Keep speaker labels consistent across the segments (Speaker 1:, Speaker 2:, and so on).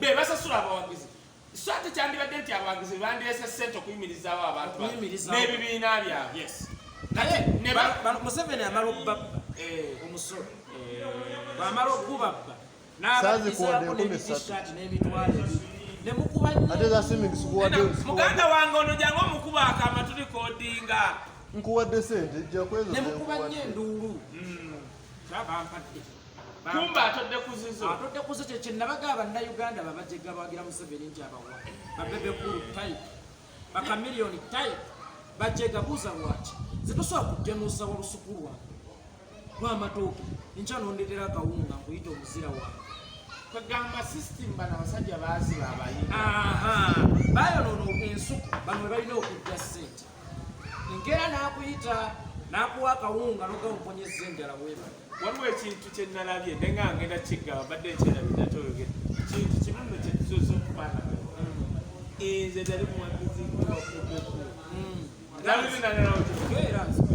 Speaker 1: be basasula abawagizi swati kyandibadde nti abawagizi bandyese ssente okuyimirizaawo abantu n'ebibiina byabwe
Speaker 2: naye Museveni amala okubabba omusolo bw'amala okubabba n'abagizaako n'ebitishati n'emitwalo nemukuba
Speaker 1: muganda wange ono jangu omukuba akama tulikodinga
Speaker 3: nkuwadde sente jakwezo
Speaker 2: nemukuba nnyo enduulu kyabampadde
Speaker 1: kumba atodde kuzizo
Speaker 2: kye nabaga bannayuganda babajega bawagira Museveni nti abawa babebekulu type bakamiliyoni type bajega buuza lwaki zitosobola kujanuusa olusuku lwange lw'amatooke nkya nondetera akawunga nkuyita omuzira wange
Speaker 1: kwegamba system bano abasajja baasiba abayimba
Speaker 2: bayonoona ensuku bano we balina okujja ssente enkeera n'akuyita n'akuwa akawunga n'ogamumponyeza enjala weebale
Speaker 1: waliwo ekintu kye nnalabye nenga ngenda kiggaba badde nkyerabinatoyogera kintu kimuno kyetusoza okufaana nze dali muwagizi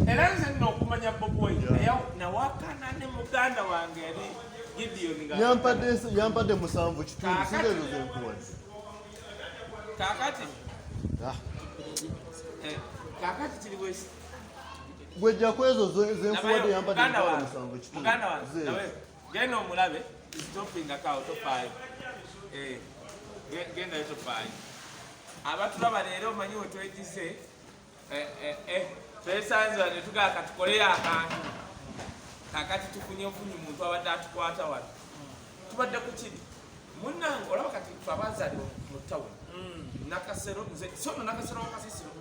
Speaker 1: era nze nina okumanya Bobi Wine naye nawakana ne muganda wange yali Gideon
Speaker 3: yampadde 7 kitundu sirezo zenkuwadde
Speaker 1: kakati kiri bwesi
Speaker 3: bwejja kwezo zenkuwadde yampadde 7 kitundu
Speaker 1: muganda wange genda omulabe stopping account 5 genda eto 5 abatulaba leero omanyi wetwegize twesanze wano tugaa katukoleyo akantu kakati tufunye muntu abadde atukwata wano tubadde ku kiri munnange olaba kati fe abazaalibwa mu tawuni nakasero nze sono nakasero wakasisiro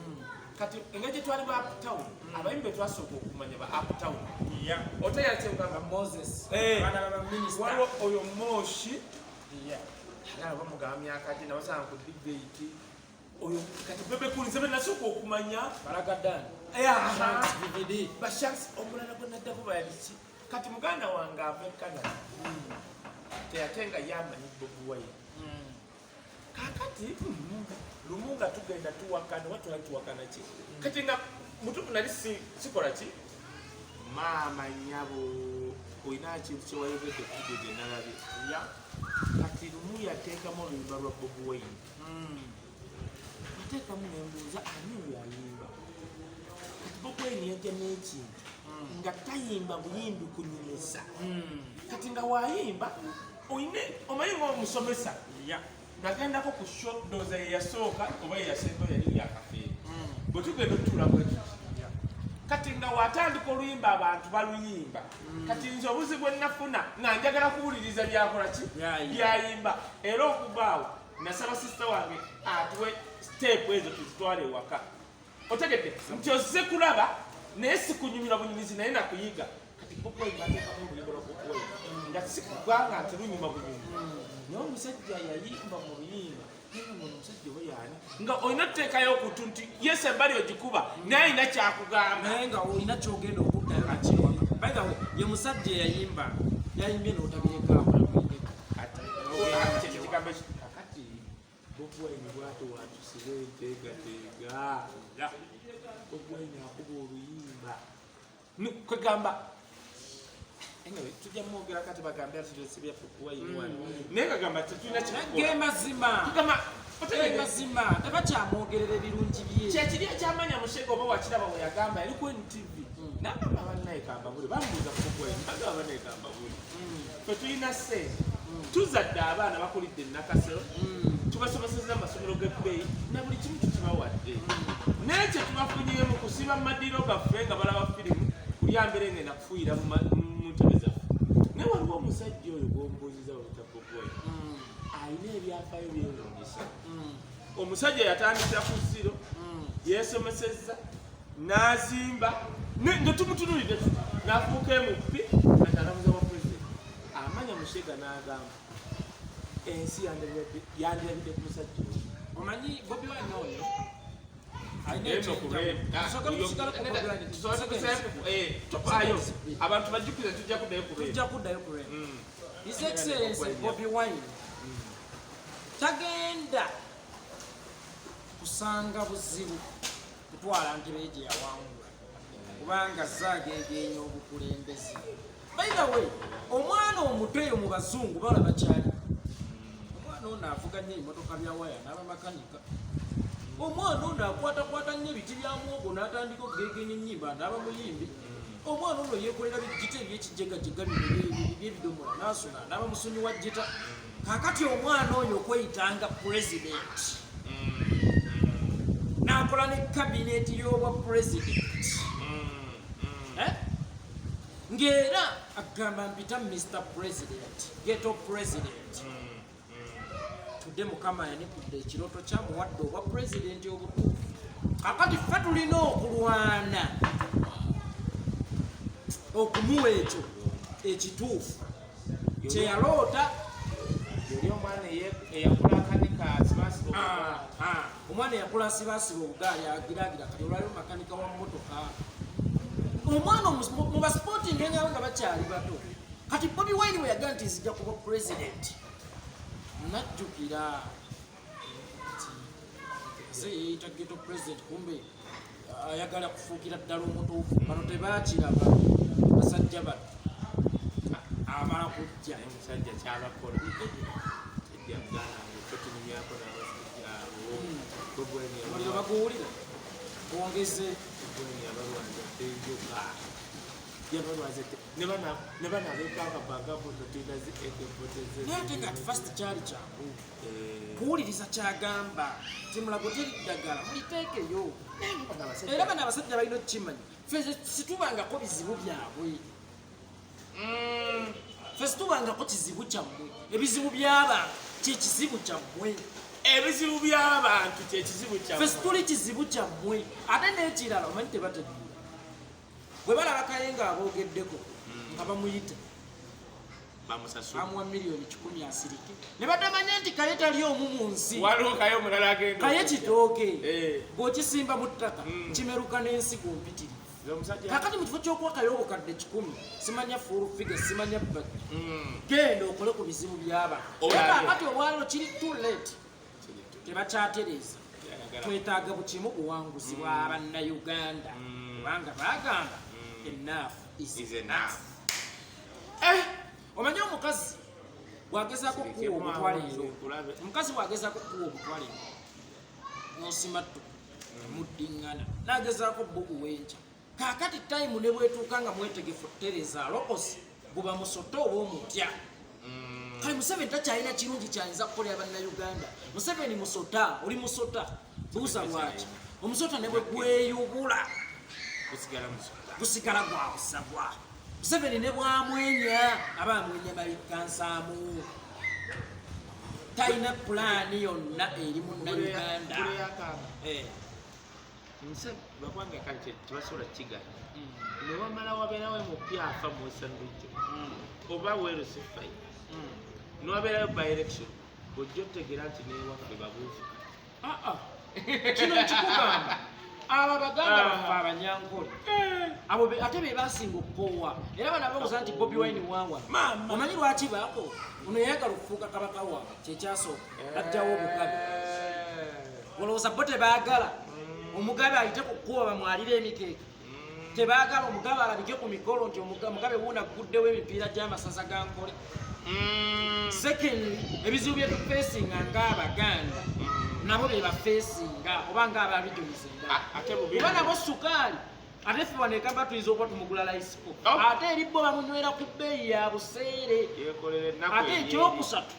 Speaker 1: kati engeri gye twali ba uptown abayimbi betwasooka okumanya ba uptown oteyakyeugamba
Speaker 2: Moses
Speaker 1: waliwo oyo Moshi agala bamugaba myaka gi nabasanga ku debate oyo kati bebekulize benasooka okumanya
Speaker 2: Baragadani
Speaker 1: bashanks omulala gwe naddako bayaliki kati muganda wange ava e Canada teyate nga yamanyi Bobi Wine kakati lumu nga tugenda tuwakana watulali tuwakana ki kati nga mutupu nali sikola ki maama nyabo olina kintu kyewayogedde kutugo gye nalabye kati lumu yateekamu oluyimba lwa Bobi Wine yateekamu nembuuza ani oyo ayimba kati Bobi Wine yajja n'ekintu nga tayimba buyimbi kunyumisa kati nga wayimba oyine omanyi ng'omusomesa nagendako ku shop doza yeyasooka oba yeyasemba yali yakafeeri bwe tugenda otuula bwetuti kati nga watandika oluyimba abantu baluyimba kati nze obuzi bwe nafuna nga njagala kuwuliriza byakola ki byayimba era okuvaawo nasaba sisita wange atuwe siteepu ezo tuzitwala ewaka otegedde nti ozze kulaba naye sikunyumira bunyumizi naye nakuyiga kati Bobi Wine bateekamu oluyimba lwa Bobi Wine nga sikuganga nti lunyuma bunyumi naye omusajja yayimba mu luyimba omusajja oba yaani nga olina tuteekayo okutu nti yese embali ogikuba naye alina kyakugamba
Speaker 2: naye nga olina kyogenda okuddayo nakiwaka by the way ye musajja yayimbye n'otabireka
Speaker 1: kakati Bobi Wine bwati watusibe enteegateega Bobi Wine akuba oluyimba kwegamba anyway tujja mwogera kati bagambe atulisibya Bobi Wine wano naye kagamba tetulina
Speaker 2: mazima tebakyamwogerera ebirungi bye
Speaker 1: kyekiri ekyamanya Mushega oba wakiraba we yagamba yali ku NTV n'agamba bannaye kambabuli bamubuuza ku Bobi Wine agamba bannaye kambabuli fe tulina ssente tuzadde abaana bakulidde Nakasero tubasomeseza amasomero g'ebbeeyi na buli kimu tukibawadde naye kye tubafunyiremu kusiba mu maddiiro gaffe nga balaba firimu kulyambere ngenda kufuuyira mu ntebe zaffe naye waliwo omusajja oyo gwombuuziza weta Bobi Wine alina ebyafaayo byewuunyisa omusajja yatandikira ku ziro yeesomesezza n'azimba nga tumutunulidde n'afuuka emuppi atalamuza wa pulezidenti amanya Mushega n'agamba ensi yandirabidde ku musajja oyo
Speaker 2: omanyi Bobi Wine oyo
Speaker 1: abantu bajjukize tujja
Speaker 2: kuddayo ku His Excellency Bobi Wine tagenda kusanga buzibu kutwala ntebe gye yawangula kubanga zaageegenya obukulembeze by the way omwana omuto eyo mu bazungu balaba kyali omwana omwana ono avuga nnyo emmotoka bya waya n'abamakanika omwana ono akwatakwata nnyo ebiti bya muwogo n'atandika okugegenya ennyimba n'aba muyimbi omwana ono yeekolera bijita ebyekijegajega byebidomola n'asuna n'aba musunyi wa jita kaakati omwana oyo okweyitanga pulezidenti n'akola ne kabineeti y'obwa pulezidenti ng'era agamba mpita Mr. President geto president tudde mukama yanikudde ekirooto kyamuwadde obwa pulezidenti obutuufu kakati ffe tulina okulwana okumuwa ekyo ekituufu kyeyaloota omwana eyakula asibasiba obugaali agiragira kati olwaliwo makanika wa mmotoka omwana mu basporting engabo nga bakyali bato kati Bobi Wine we yagaa nti nzija kuba pulezidenti najjukira nti yeyita geto president kumbe ayagala kufuukira ddala omutuufu bano tebaakiraba basajja bano amala kujja
Speaker 1: omusajja kyabakola
Speaker 2: muliro baguwulira wongeze naye kati fast kyali kyangu kuwuliriza kyagamba timulago teri ddagala muliteekeyo era bano abasajja balina okukimanya ffe situbangako bizibu byabwe ffe situbangako kizibu kyammwe ebizibu by'abantu kyekizibu kyammwe
Speaker 1: ebizibu by'abantu kyekizibu
Speaker 2: ffe situli kizibu kyammwe ate n'ekirala omanyi tebategeera bwe balaba Kaye nga aboogeddeko nga bamuyita amuwa miliyoni 10 asirike ne batamanya nti Kaye tali omu mu nsi Kaye kitooke bw'okisimba mu ttaka kimeruka n'ensi gumpitirivu kakati mu kifo ky'okuwa Kaye obukadde 10 simanya full figure simanya budget genda okole ku bizibu by'abantu kakati obwaliro kiri too late tebakyatereeza twetaaga bukimu buwanguzi bwa bannayuganda kubanga bagamba enough is enough. Omanyi omukazi bw'agezaako kuwa omutwaliro omukazi bw'agezaako kuwa omutwaliro n'osimattu muddiŋŋana n'agezaako buguwenja kaakati tayimu ne bwetuuka nga mwetegefu Tereza alokosi buba musoto oba omutya kale Museveni takyalina kirungi kyayinza kukolera bannayuganda. Museveni musota oli musota buuza lwaki omusota ne bwe gweyubula gusigala gwabusabwa Museveni ne bwamwenya aba amwenya babikansaamu talina pulaani yonna eri munnayuganda
Speaker 1: bakwanga kale tebasobola kiganya ne wamala wabeerawo mupya afa mu sandwich oba weeruse fai niwabeerayo by election ojja otegeera nti newaffe babuufuka
Speaker 2: kino nkikugamba abo Abaganda bafe Abanyankole abo ate be basinga okukoowa era bano abawuza nti Bobi Wine wawa omanyi lwaki baako ono yayagala okufuuka kabaka waabwe kyekyasooka ajjawo omugabe olowooza bo tebaagala omugabe ayite ku kkuba bamwalire emikeeka tebaagala omugabe alabike ku mikolo nti omugabe wuuna aguddewo emipiira gy'amasaza ga Nkole. Secondly, ebizibu bye tufeesinga ng'Abaganda nabo be bafeesinga oba ng'Ababijunizenga oba nabo sukaali ate ffe wano ekamba tuyinza okuba tumugula layisipo ate eri bo bamunywera ku bbeeyi ya buseere ate ekyokusatu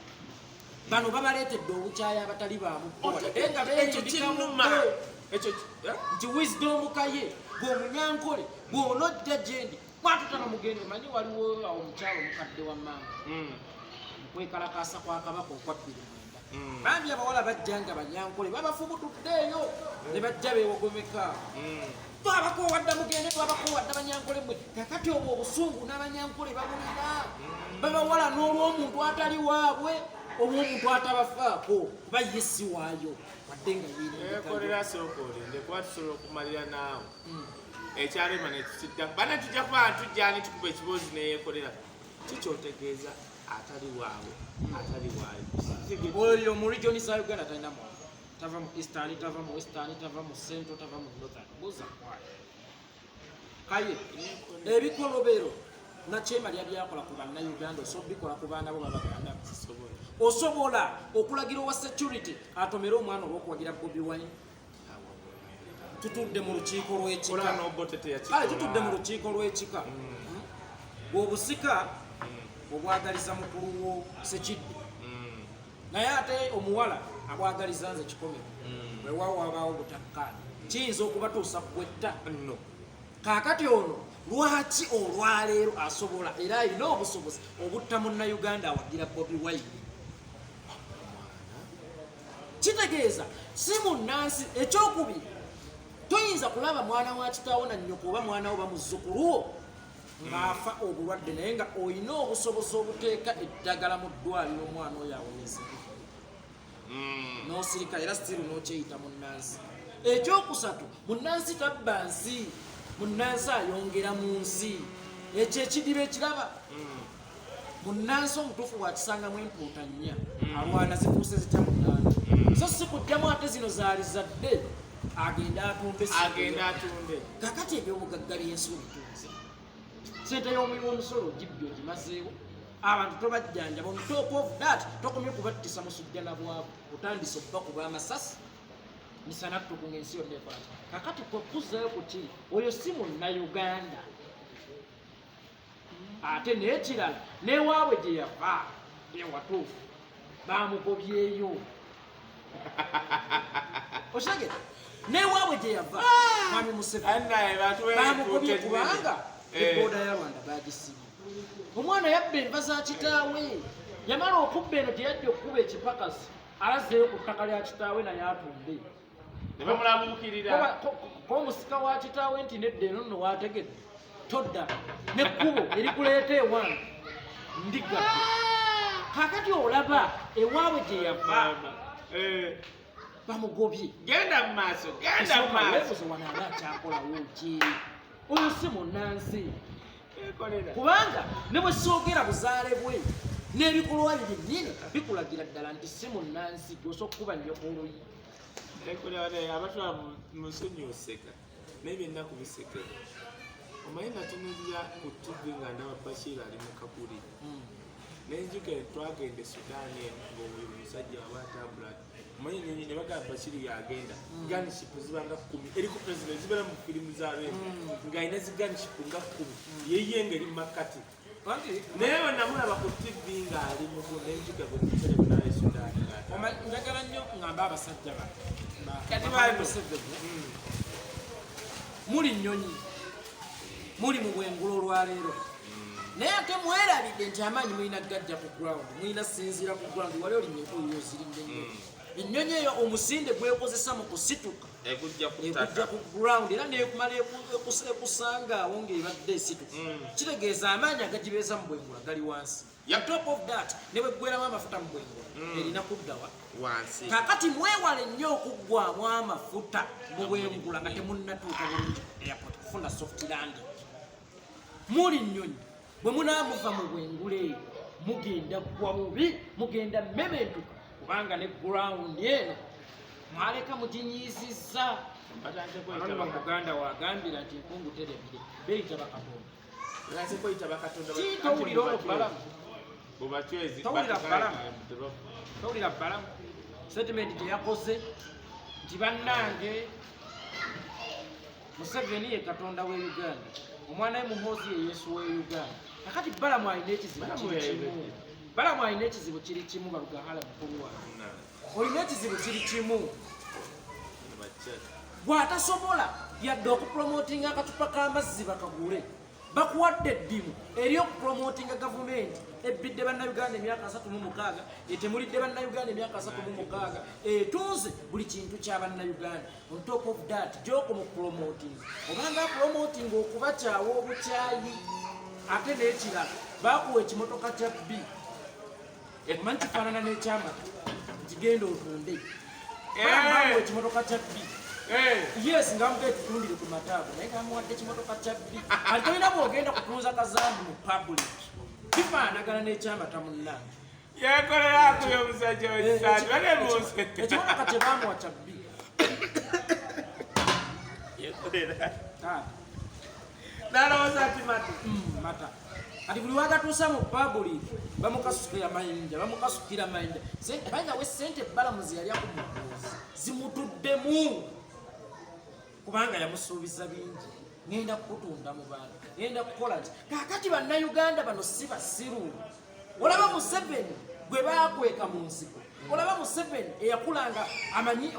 Speaker 2: bano babaleetedde obukyayi abatali baamukola nti wisdom Kaye gw'Omunyankole gw'onojja gyendi mwatutana mugende manyi waliwo awo omukyalo omukadde wa maama mukwekalakaasa kwa kabaka okwa 2009 bambi abawala bajja nga Banyankole babafubutuddeeyo ne bajja beewogomeka twabakowadda mugende twabakowadda Banyankole mwe kakati obwo obusungu n'Abanyankole babulira babawala n'olw'omuntu atali waabwe omuntu atabafaako kuba ye si waayo wadde nga
Speaker 1: yeekolera sookolende kuba tusobola okumalira naawe ekyalema nekisidda bana tujja kuba tujjani tukuba ekibuuzi neyeekolera kikyotegeeza atali waawe atali waayo
Speaker 2: oyo mu regioni za Uganda talina mwana tava mu eastern tava mu western tava mu central tava mu northern buuza kwayo Kaye ebikolobero nakyemalya byakola ku bannayuganda osobikola ku baana bo babaganda osobola okulagira owa security atomere omwana olwokuwagira Bobi Wine tutudde mu lukiiko lw'ekika obusika obwagaliza mukulu wo Sekidde naye ate omuwala abwagaliza nze kikomero weewaawo wabaawo butakkaanya kiyinza okubatuusa kwetta kaakati ono lwaki olwaleero asobola era alina obusobozi obutta munnayuganda awagira Bobi Wine kitegeeza si munnansi ekyokubiri toyinza kulaba mwana wa kitaawo na nnyoko oba mwana wo bamuzzukulu wo ng'afa obulwadde naye nga olina obusobozi obuteeka eddagala mu ddwaliro omwana oyo awonyezebwa n'osirika era sitiru n'okyeyita munnansi ekyokusatu munnansi tabba nsi munnansi ayongera mu nsi ekyo ekidiba ekiraba munnansi omutuufu bwakisangamu empuuta nnya alwana zifuuse zitya munaana so si kujjamu ate zino zaali zadde agenda atunde kakati ebyobugagga byensi obitunze sente y'omusolo ogibbi ogimazeewo abantu tobajjanjaba on top of that tokomye kubattisa musujja na bwabo otandise okubakuba amasasi misana tukunga ensi yonna ekwata kakati kwekuzayo kukiri oyo si munnayuganda ate n'ekirala newaabwe gye yava ewatuufu bamugobyeyo oshagera newaabwe gye yava mwami Museveni bamugobye kubanga ebooda ya Rwanda bagisibye omwana yabba enva za kitaawe yamala okubba eno gye yajja okukuba ekipakasi alazeeyo ku ttaka lya kitaawe naye atumbe komusika wa kitaawe nti nedda eno nno waategedde todda nekkubo erikuleeta ewange ndigadde kakati olaba ewaabwe gye yava bamugobye
Speaker 1: genda mu maaso
Speaker 2: wano aba akyakolawo ki oyo si munnansi kubanga ne bwe soogera buzaale bwe n'ebikolwa bye byennyini bikulagira ddala nti si munnansi gyosa okukuba nnyoko oluyi
Speaker 1: abatwala munsonyi oseka naye byennaku bisekera omanyi natunulira ku TV nga ndaba Bashir ali mu kabuli nenjuka twagenda e Sudaani omusajja waba atambula omanyi ne bagamba Bashir yagenda gunship zibanga 10 eriko president zibeera mu firimu z'abeera ng'alina zi gunship nga 10 yeye ngeri mu makati naye namulaba ku TV ng'ali mu nenjuka bwemutere bunaye Sudaani
Speaker 2: njagala nnyo ngamba abasajja
Speaker 1: kati bano
Speaker 2: muli nnyonyi muli mu bwengula olwaleero naye ate mwerabidde nti amaanyi mulina gajja ku ground mulina sinziira ku ground wali olinyeko yozirinne ennyonyi eyo omusinde gwekozesa mu kusituka ekujja ku ground era nekumala ekusangaawo ng'ebadde esituka kitegeeza amaanyi agagibeeza mu bwengula gali wansi on top of that ne bwe ggweramu amafuta mu bwengula erina kuddawa
Speaker 1: wansi
Speaker 2: kakati mwewale nnyo okuggwamu amafuta mu bwengula nga temunnatuuka bulungi airport kufuna soft landing muli nnyonyi bwe munaamuva mu bwengula eyo mugenda gwa bubi mugenda mementuka kubanga ne ground eno mwaleka muginyiizizza muganda wagambira nti enkungu terebire beyita bakatonda towulira ono balamu towulira balamu statement gye yakoze nti bannange Museveni ye katonda w'e Uganda omwana we Muhoozi ye Yesu w'e Uganda kakati balamu alina ekizibu kiri kimu balugahala mukulu wawe olina ekizibu kiri kimu bw'atasobola yadde okupromotinga akatupa k'amazzi bakagule bakuwadde eddimu eri okupromotinga gavumenti ebbidde bannayuganda emyaka 36 etemulidde bannayuganda emyaka 36 etunze buli kintu kya bannayuganda on top of that gyoko mu promoting obanga promoting okubakyawa obukyayi ate n'ekirala bakuwa ekimotoka kya B ekimanyi kifaanana n'ekyamatu kigenda otunde bakuwa ekimotoka kya B yes ngamuga ekitundire ku mataago naye ngamuwadde ekimotoka kya B ate olina bw'ogenda kutunza kazambi mu public kifaanagana n'ekyamata munnange
Speaker 1: yekoleraku y'omusajja wekisaati banemunsi
Speaker 2: ekimotoka kye baamuwa kya B
Speaker 1: yekolera nalowooza ati mata
Speaker 2: kati buli wagatuusa mu public bamukasukira mayinja bayina we sente ebbalamuzi yali akumubuuzi zimutuddemu kubanga yamusuubiza bingi ngenda kukutunda mu bantu ngenda kukola ki kaakati bannayuganda bano si basiru olaba Museveni gwe baakweka mu nsiko olaba Museveni eyakulanga amanyi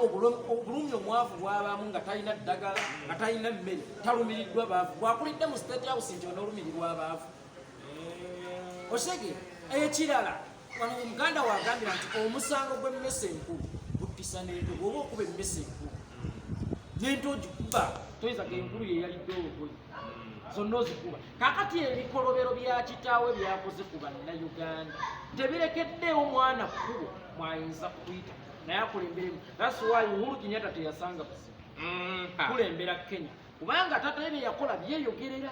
Speaker 2: obulumi omwavu bwabamu nga talina ddagala nga talina mmere talumiriddwa baavu bwakulidde mu state house nti onoolumirirwa abaavu osege ekirala wano omuganda wagambira nti omusango gw'emmese enkulu guttisa n'ento bw'oba okuba emmese enkulu n'ento ogikuba toyinza genkulu yeyalidde olugoye zonna ozikuba kaakati ebikolobero bya kitaawe byakoze ku bannayuganda tebirekeddeewo mwana kkubo mwayinza kuyita naye akulemberemu that's why Uhuru Kenyatta teyasanga buzibu kulembera Kenya kubanga tata bye yakola byeyogerera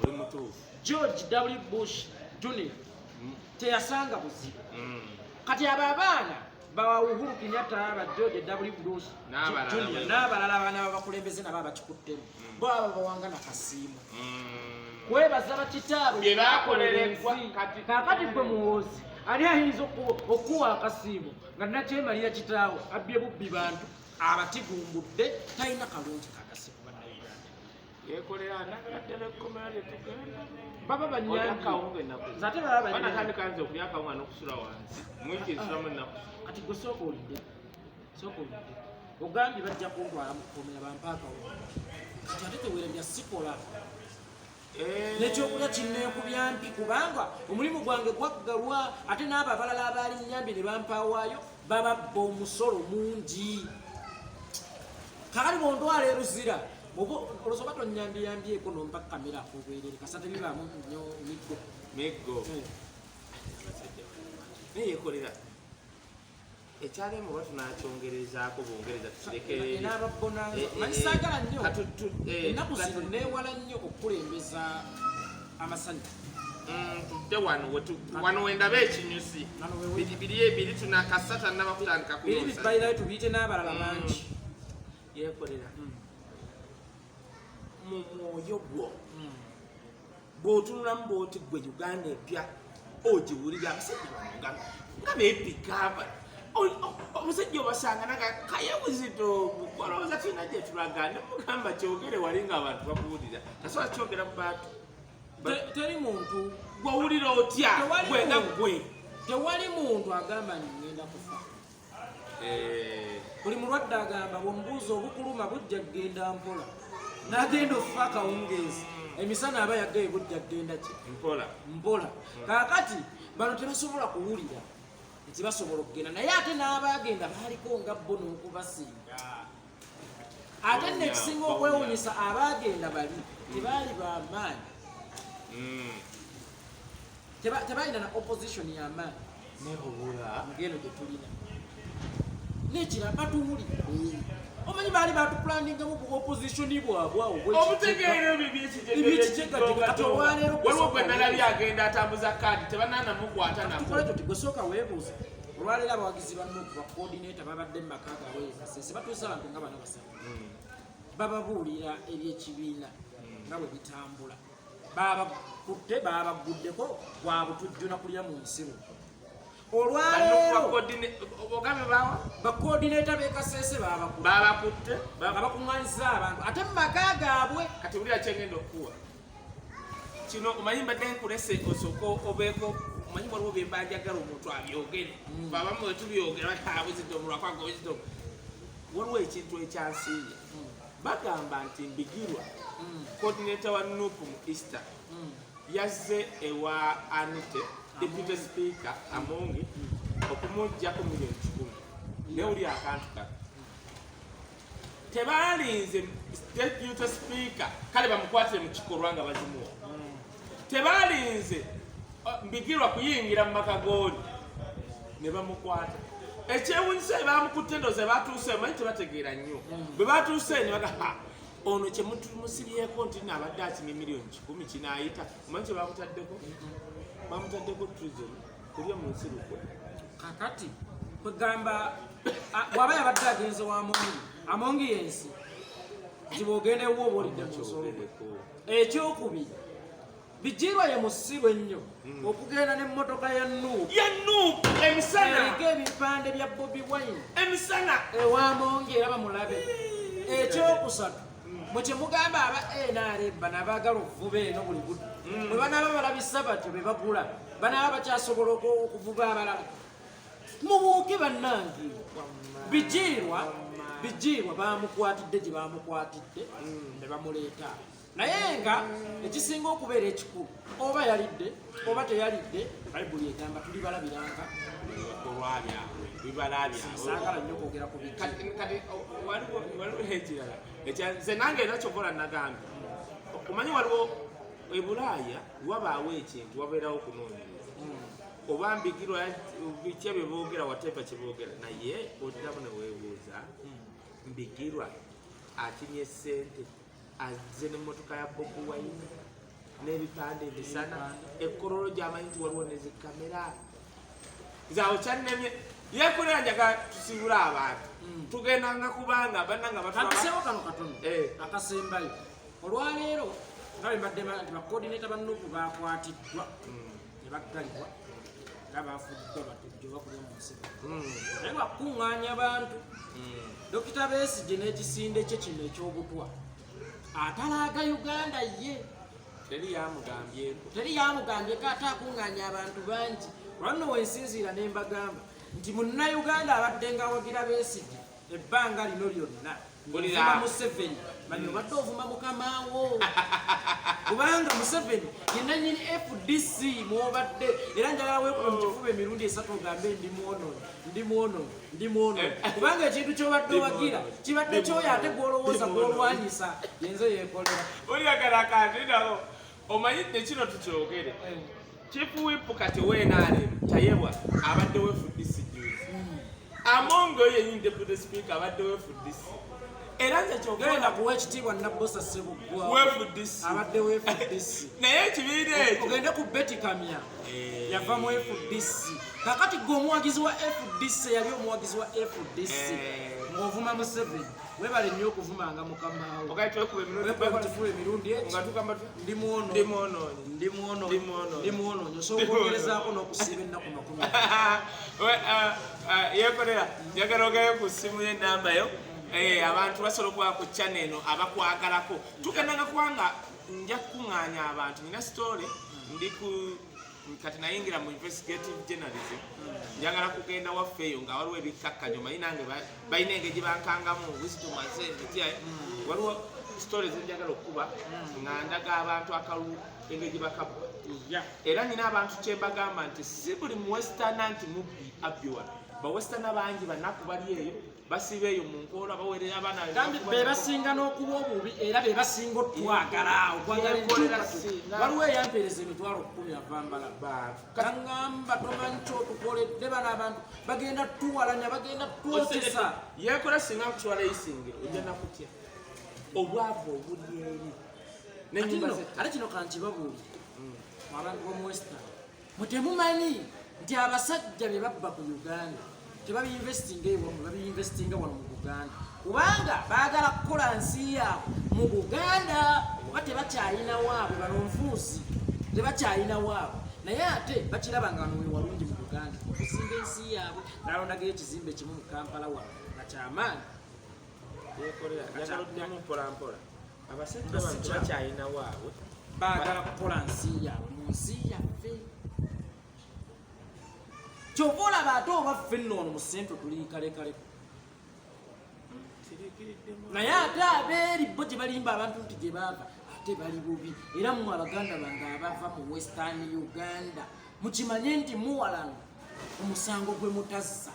Speaker 1: oli mutuufu
Speaker 2: George W. Bush Jr. teyasanga buzibu kati abo abaana bawa Uhuru Kenyatta aba George W. Bush Jr. n'abalala abaana babakulembeze nabo abakikuttemu bo abo bawanga na kasiimu kwebaza bakitaabwe
Speaker 1: bye baakolerebwa
Speaker 2: kaakati gwe muwoozi ani ayinza okuwa akasiimu nga nakyemalira kitaawe abbye bubbi bantu abatigumbudde talina kalungi kakasiimu bannayuganda
Speaker 1: yekolera nagaddala ekkomera lyetugenda
Speaker 2: baba banyanja ate baba
Speaker 1: banatandikaanza okulyakawunga n'okusula wansi muyitirisiramu ennaku
Speaker 2: kati gwe sooka olidde ogambye bajja kuntwala mu kkomera bampaakawo kati ate teweremya sikola nekyokulya kinneekubya mpi kubanga omulimu gwange gwaggalwa ate n'abo abalala abaali nnyambye ne bampawaayo bababba omusolo mungi kakali bontwala eruzira olosoba tonyambyeyambyeko nompa kamera obwerere kasa tebibaamu nnyo
Speaker 1: miggo naye yekolera ekyalemu batunakyongerezaako bongereza
Speaker 2: tukirekerenababonamanyisaagala nnyo ennaku zino neewala nnyo okukulembeza amasanyu
Speaker 1: tudde wano wendaba ekinyusi biri ebiri tunakasa tannaba kutandika
Speaker 2: biri bibayirayo tubiyite n'abalala bangi
Speaker 1: yekolera mu mwoyo gwo bw'otunulamu bw'oti gwe Uganda epya ogiwulira abasajja bano nga beepika omusajja obasanga naga kayewuzito olowooza tulina gye tulaga nemugamba kyogere wali nga abantu bakuwulira tasobola kyogera mu bantu
Speaker 2: teri muntu
Speaker 1: gwewulira otya gwenga gwe
Speaker 2: tewali muntu agamba ningenda kufa buli mulwadde agamba bwemubuuza obukuluma bujja kgenda mpola n'agenda okufa akawungeezi emisana aba yaggaye bujja kgenda ki mpola kaakati bano tebasobola kuwulira nti basobola okugenda naye ate n'abagenda baaliko nga bo n'okubasinga ate nekisinga okwewunyisa abagenda bali tebaali bamaanyi tebalina na opposition y'amaanyi mugendo gye tulina nekira batuwulire omanyi baali batupulaningamu ku opposition bwabwe
Speaker 1: waliwo gwe nalabye agenda atambuza kaadi tebananamukwata
Speaker 2: nakoleto tigwesooka weebuuza olwaleero abawagizi banno bacoordinator babadde mu maka gaabwe kasese batuusa abantu nga bano basatu bababuulira ebyekibiina nga bwe bitambula babakutte babaguddeko bwa butujjuna kulya mu nsiru olwaleero bacoordinator bekasese babakutte babakuŋŋanyiza abantu ate mu maka gaabwe
Speaker 1: kati wulira kyengenda okuwa kino omanyi mbadde nkulese osooka obeeko omanyi waliwo byembanjagala omuntu abyogere babamu wetubyogera bakabuzidde omulwakwaga obuzidde waliwo ekintu ekyansiiye bagamba nti Mbigirwa coordinator wa NUP mu Easter yazze ewa Anite deputy speaker Amongi okumuggyako million 10 newuli akantu kano tebalinze deputy speaker kale bamukwatire mu kikolwa nga bazimuwa tebalinze Mbigirwa kuyingira mu maka g'oli ne bamukwata ekyewunyisa bamukutte ndoze batuuse manyi tebategeera nnyo bwe batuuse ne baga ono kyemutumusibyeko nti naabadde akimye million 10 kinaayita omanyi kye bamutaddeko treason kulya mu nsi lukwe
Speaker 2: kakati kwegamba bw'aba yabadde agenze Amongi yensi nti bw'ogenda ewo oba olidde mu nsolo ekyokubiri Bijirwa ye musiru ennyo okugenda n'emmotoka ya Nuupu
Speaker 1: emisana
Speaker 2: eriko ebipande bya Bobi Wine
Speaker 1: emisana
Speaker 2: ewamonge era bamulabe. Ekyokusatu mwe kyemugamba aba NRM bano abaagala okuvuba eno buli budde bwe banaaba balabisa batyo be bagula banaaba bakyasobola okuvuba abalala. Mubuuke bannange. Bijirwa bamukwatidde gye bamukwatidde ne bamuleeta. Naye nga ekisinga okubeera ekikulu oba yalidde oba teyalidde Bayibuli egamba tuli balabiranga
Speaker 1: bikolwa byabwe bibala byabwe.
Speaker 2: saagala nnyo kwogera ku biki.
Speaker 1: Kati waliwo ekirala nze nange era kyokola nagambye omanyi waliwo e Bulaaya wabaawo ekintu wabeerawo okunoonyereza oba mbigirwa biki bye boogera watepa kye boogera naye oddamu ne weebuuza mbigirwa akinye ssente azze n'emmotoka ya Bobi Wine n'ebipande ebisana ekkololo gy'amanyi nti waliwo ne zikamera zaawo kyannemye yeekolera njaga tusibula abantu tugendanga kubanga bannanga
Speaker 2: akaseewo kano katono akasembayo olwaleero nga bwe mbadde nti bakoodineeta ba Nuupu baakwatiddwa ne baggalibwa era baafuddwa batujjo bakulya mu nsi naye bakuŋŋaanya abantu. Dokita Besigye n'ekisinde kye kino eky'obutwa atalaaga Uganda ye
Speaker 1: teri yamugambyeko
Speaker 2: ate akuŋŋaanya abantu bangi. Olwanno wensinziira ne mbagamba nti munnayuganda abadde nga awagira Besigye ebbanga lino lyonna ng'ovuma Museveni manyi obadde ovuma mukamaawo kubanga Museveni ye nannyini FDC mwobadde era njagala weekuba mu kifuba emirundi esatu ogambe ndi mwonoonyi kubanga ekintu ky'obadde owagira kibadde kyoyo ate gw'olowooza gw'olwanyisa yenze yeekolera.
Speaker 1: oliyagala akandinawo omanyi nekino tukyogere chifu wipu kati weenaale tayebwa abadde wefudisi juzi amongo yenyini deputy speaker abadde wefudisi era nze
Speaker 2: kyogenda kuwa ekitiibwa Nabbosa Ssebuggwa
Speaker 1: wefudisi
Speaker 2: abadde wefudisi
Speaker 1: naye ekibiina ekyo
Speaker 2: ogende ku Betty Kamya yava mu FDC kakati gwe omuwagizi wa FDC yali omuwagizi wa FDC ng'ovuma Museveni webale nnyo okuvumanga mukamaawo okatifuba emirundi ndi mwonoonyi osobola okwogerezaako n'okusiiba ennaku
Speaker 1: 10 yeekolera njagala ogayo ku ssimu y'ennamba yo abantu basobola okuba ku channel eno abakwagalako tugendanga kubanga nja kukuŋŋaanya abantu nina story ndi ku kati nayingira mu investigative journalism njagala kugenda waffeeyo nga waliwo ebikkakkanyo manyi nange balina engeri bankangamu wisdom azentityaye waliwo story zenjagala okuba nga ndaga abantu akalu engeri bakabba era nyina abantu kyembagamba nti si buli mu western nti mubbi abbiwa bawestern bangi banaku bali eyo basiba eyo mu nkoola baweerera abaana
Speaker 2: be basinga n'okuba obubi era be basinga otwagala okwagala waliwo eyampeereza emitwalo 10 avambala kaŋŋamba tomanyi kyotukoledde bano abantu bagenda tuwalanya bagenda twotesa
Speaker 1: yeekola singa nkutwala eyisingiro ojja nakutya obwavu obuli eri
Speaker 2: ate kino kankibabuuli abantu bomuwestern mutemumanyi nti abasajja be babba ku Uganda tebabinvestinga ewamu babinvestinga wano mu Buganda kubanga baagala kukola nsi yaabwe mu Buganda oba tebakyalina waabwe bano nfuusi tebakyalina waabwe naye ate bakiraba nga wano we walungi mu Buganda okusinga ensi yaabwe nalondagayo ekizimbe kimu mu Kampala wano nga kyamaanyi
Speaker 1: mpolampola abasajja bantu bakyalina waabwe
Speaker 2: baagala kukola nsi yaabwe mu nsi yaffe kyova olaba ate oba ffe nno ono mu sentro tuli kalekaleko naye ate abeeri bo gye balimba abantu nti gye baava ate bali bubi era mmwe abaganda bange abava mu western Uganda mukimanye nti muwalano omusango gwe mutazza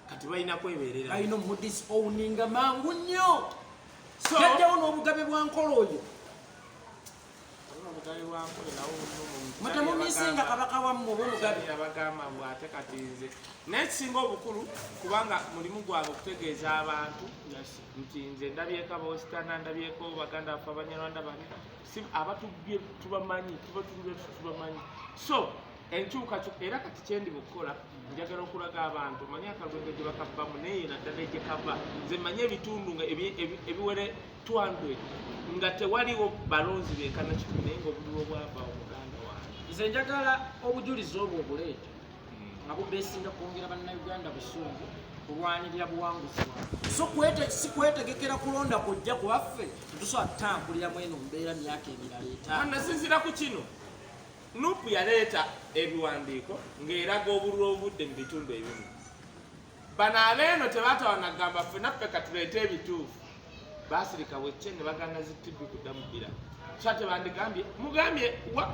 Speaker 1: kati balina kweberera
Speaker 2: balina omudisowninga mangu nnyo jajjawo n'obugabe bwa nkola oyo mutamumisinga kabaka wammwe obugabe
Speaker 1: abagamba mbw ate kati nze naye kisinga obukulu kubanga mulimu gwabwe okutegeeza abantu nti nze ndabyeko abawesitana ndabyeko baganda bafe abanyarwanda bani abatubbye tubamanyi tuba tubamanyi so enkyukakyuka era kati kyendi bukola njagala okulaga abantu manye akalwenge gye bakabbamu naye naddala gye kava nze manye ebitundu nga ebiwere 200 nga tewaliwo balonzi beekana kitumi naye ngaobululu obwava omuganda wange
Speaker 2: nze njagala obujulizi obwo obuleeta nga bubeesinga kwongera bannayuganda busungu kulwanirira buwanguzi bwabwe si kwetegekera kulonda kujja kwaffe tetusobola kutambuliramu eno mbeera myaka emirala etaano
Speaker 1: nasinzira ku kino nupu yaleeta ebiwandiiko ng'eraga obululu obudde mu bitundu ebimu bano abeeno tebaatawanagamba ffe naffe katuleete ebituufu baasirika wecce ne baganda zitibbi kuddamu bbira so tebandigambye mugambye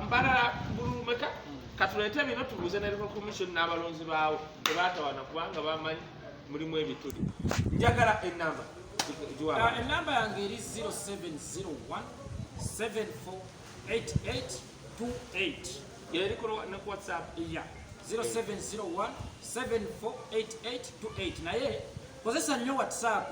Speaker 1: mbalala bulumeka katuleete bino tubuuze ne Electoral Commission n'abalonzi baawo tebaatawana kubanga bamanyi mulimu ebituli njagala enamba
Speaker 2: enamba yange eri 0701 748828
Speaker 1: yeriko ne ku WhatsApp
Speaker 2: ya 0701 748828 naye kozesa nnyo WhatsApp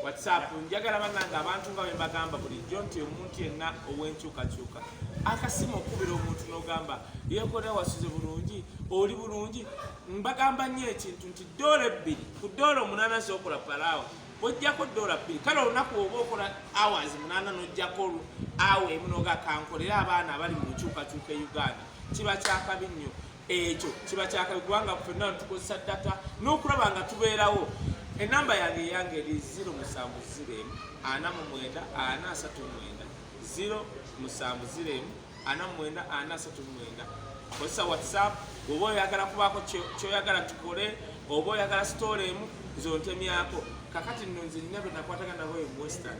Speaker 1: WhatsApp njagala bannange abantu nga bwe mbagamba bulijjo nti omuntu yenna ow'enkyukakyuka akasimu okubira omuntu n'ogamba yeekole wasuze bulungi oli bulungi mbagamba nnyo ekintu nti $2 ku $8 z'okola palaawa ojjako $2 kale olunaku oba okola hours 8 n'ojjako awa emu n'ogakankolera abaana abali mu nkyukakyuka e Uganda kiba kyakabi nnyo ekyo kiba kyakabi kubanga ffenna tukozesa data n'okulaba nga tubeerawo enamba yange eri 0704 070 kozesa WhatsApp oba oyagala kubaako kyoyagala tukole oba oyagala story emu zontemyako kakati nno nze nina bwe nakwataga nabo e Western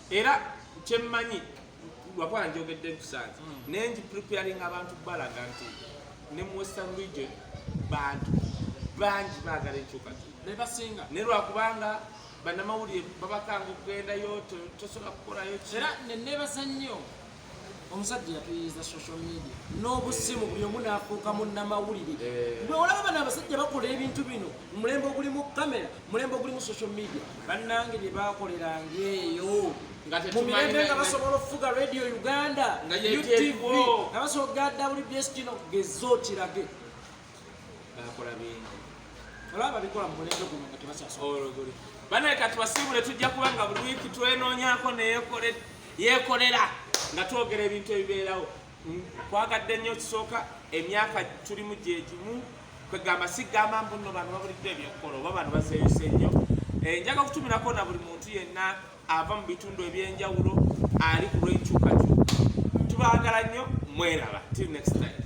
Speaker 1: era kyemmanyi lwakuba njogedde nkusanze naye nji preparing abantu balaga nti ne mu Western region bantu bangi baagala enkyukakyuka
Speaker 2: bebasinga
Speaker 1: naye lwakubanga bannamawulire babakanga okugendayo tosobola kukolayo
Speaker 2: era nenebaza nnyo omusajja yatuyiza social media n'obusimu buli omu n'afuuka munnamawulire gwe olaba bano abasajja bakola ebintu bino mulembe oguli mu kamera mulembe oguli mu social media bannange bye bakoleranga eyo mu mirembe nga basobola okufuga radio Uganda UTV nga basobola WBS kino gezookirage
Speaker 1: bakola bingi
Speaker 2: olaba babikola mu mulembe guno nga tebasasoola
Speaker 1: banaye kati basiibule tujja kubanga buli wiiki twenoonyaako neyeekolera nga twogera ebintu ebibeerawo kwagadde nnyo kisooka emyaka tulimu gye gimu kwegamba sigamba mbuno bano babulidde ebyokukola oba bano baseeyuse nnyo njaga kutumirako na buli muntu yenna ava mu bitundu ebyenjawulo ali ku lw'enkyukakyuka tubaagala nnyo mweraba till next time